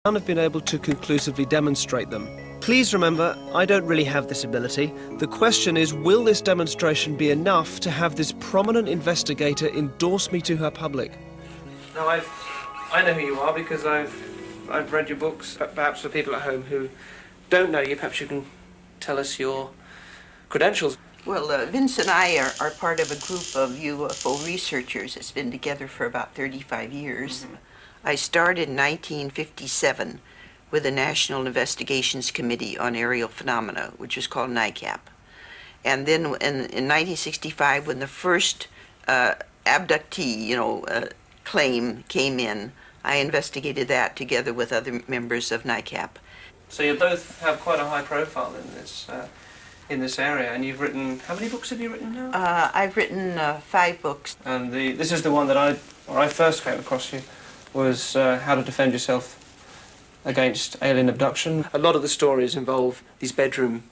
None have been able to conclusively demonstrate them. Please remember, I don't really have this ability. The question is, will this demonstration be enough to have this prominent investigator endorse me to her public? Now, I know who you are because I've read your books. Perhaps for people at home who don't know you, perhaps you can tell us your credentials. Well, Vince and I are part of a group of UFO researchers that's been together for about 35 years. Mm-hmm. I started in 1957 with the National Investigations Committee on Aerial Phenomena, which was called NICAP. And then in 1965, when the first abductee, claim came in, I investigated that together with other members of NICAP. So you both have quite a high profile in this area, and you've written, how many books have you written now? I've written 5 books. And this is the one that I first came across you, was How to Defend Yourself Against Alien Abduction. A lot of the stories involve these bedroom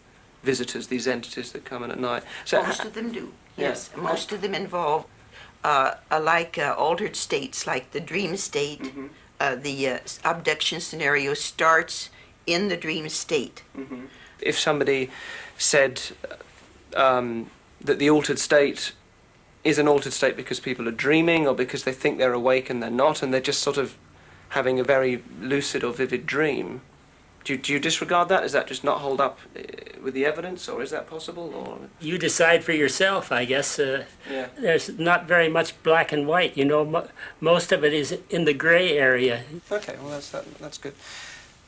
visitors, these entities that come in at night. So most of them do, yes. Yeah. Most of them involve altered states, like the dream state. Mm-hmm. The abduction scenario starts in the dream state. Mm-hmm. If somebody said that the altered state is an altered state because people are dreaming or because they think they're awake and they're not, and they're just sort of having a very lucid or vivid dream, do you disregard that? Does that just not hold up with the evidence, or is that possible? Or you decide for yourself, I guess. Yeah. There's not very much black and white, most of it is in the gray area. Okay, well that's good.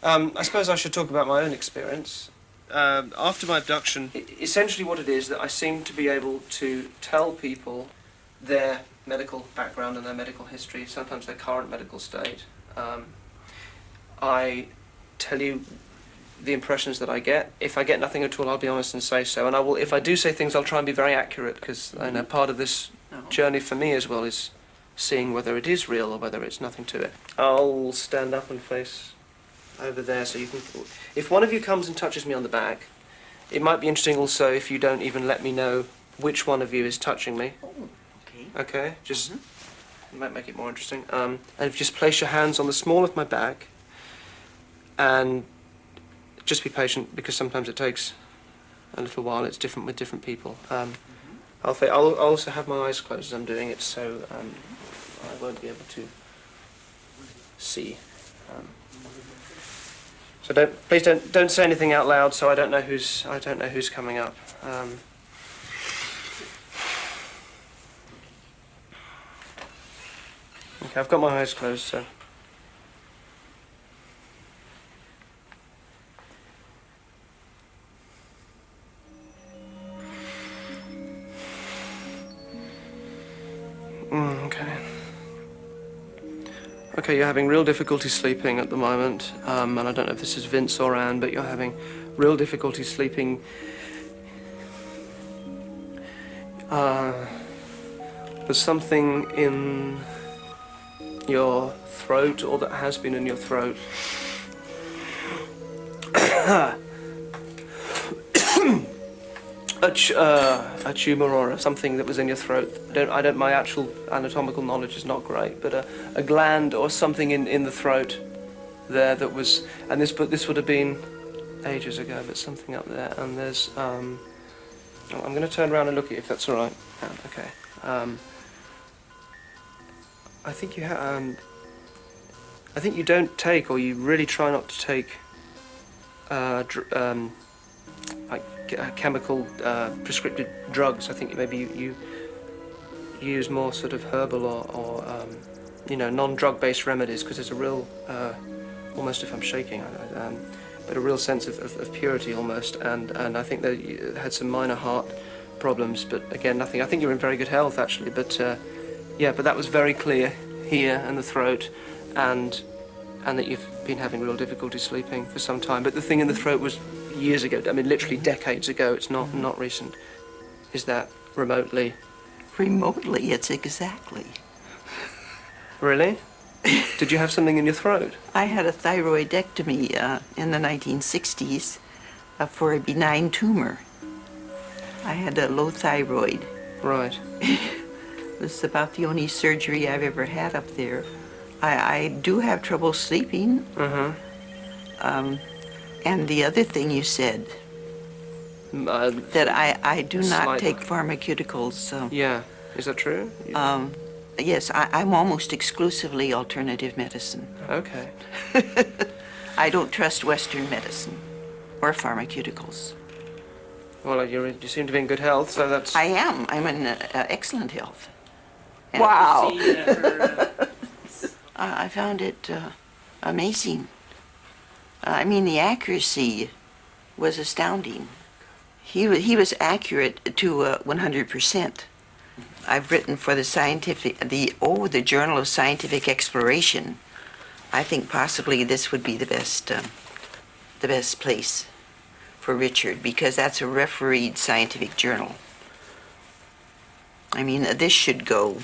I suppose I should talk about my own experience. After my abduction, essentially what it is that I seem to be able to tell people their medical background and their medical history, sometimes their current medical state. I tell you the impressions that I get. If I get nothing at all, I'll be honest and say so. And if I do say things, I'll try and be very accurate, because I know part of this journey for me as well is seeing whether it is real or whether it's nothing to it. I'll stand up and face over there, so you can. If one of you comes and touches me on the back, it might be interesting also if you don't even let me know which one of you is touching me. Oh, okay. Okay, just it might make it more interesting. And if you just place your hands on the small of my back, and just be patient, because sometimes it takes a little while. It's different with different people. I'll also have my eyes closed as I'm doing it, so I won't be able to see. So please don't say anything out loud, so I don't know who's coming up. Okay, I've got my eyes closed, so. Okay. Okay, you're having real difficulty sleeping at the moment, and I don't know if this is Vince or Anne, but you're having real difficulty sleeping. There's something in your throat, or that has been in your throat. A tumor or something that was in your throat. My actual anatomical knowledge is not great, but a gland or something in the throat there that was, and this would have been ages ago, but something up there, and there's, I'm going to turn around and look at you if that's all right. Okay. I think you don't take, or you really try not to take, like chemical prescriptive drugs. I think maybe you use more sort of herbal or non-drug-based remedies, because there's a real, almost if I'm shaking, but a real sense of purity almost, and I think that you had some minor heart problems, but again, nothing. I think you're in very good health actually, but but that was very clear here in the throat, and that you've been having real difficulty sleeping for some time. But the thing in the throat was years ago. I mean, literally decades ago. It's not recent. Is that remotely? Remotely, it's exactly. Really? Did you have something in your throat? I had a thyroidectomy in the 1960s for a benign tumor. I had a low thyroid. Right. It was about the only surgery I've ever had up there. I do have trouble sleeping, And the other thing you said, that I do not slight- take pharmaceuticals. Yeah, is that true? Yes, I'm almost exclusively alternative medicine. Okay. I don't trust Western medicine or pharmaceuticals. Well, you seem to be in good health, so that's... I am. I'm in excellent health. And Wow. I found it amazing. I mean, the accuracy was astounding. He was accurate to 100%. I've written for the Journal of Scientific Exploration. I think possibly this would be the best place for Richard, because that's a refereed scientific journal. I mean, this should go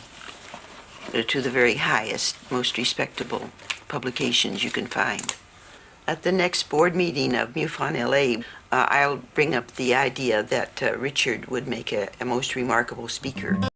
to the very highest, most respectable publications you can find. At the next board meeting of MUFON LA, I'll bring up the idea that Richard would make a most remarkable speaker.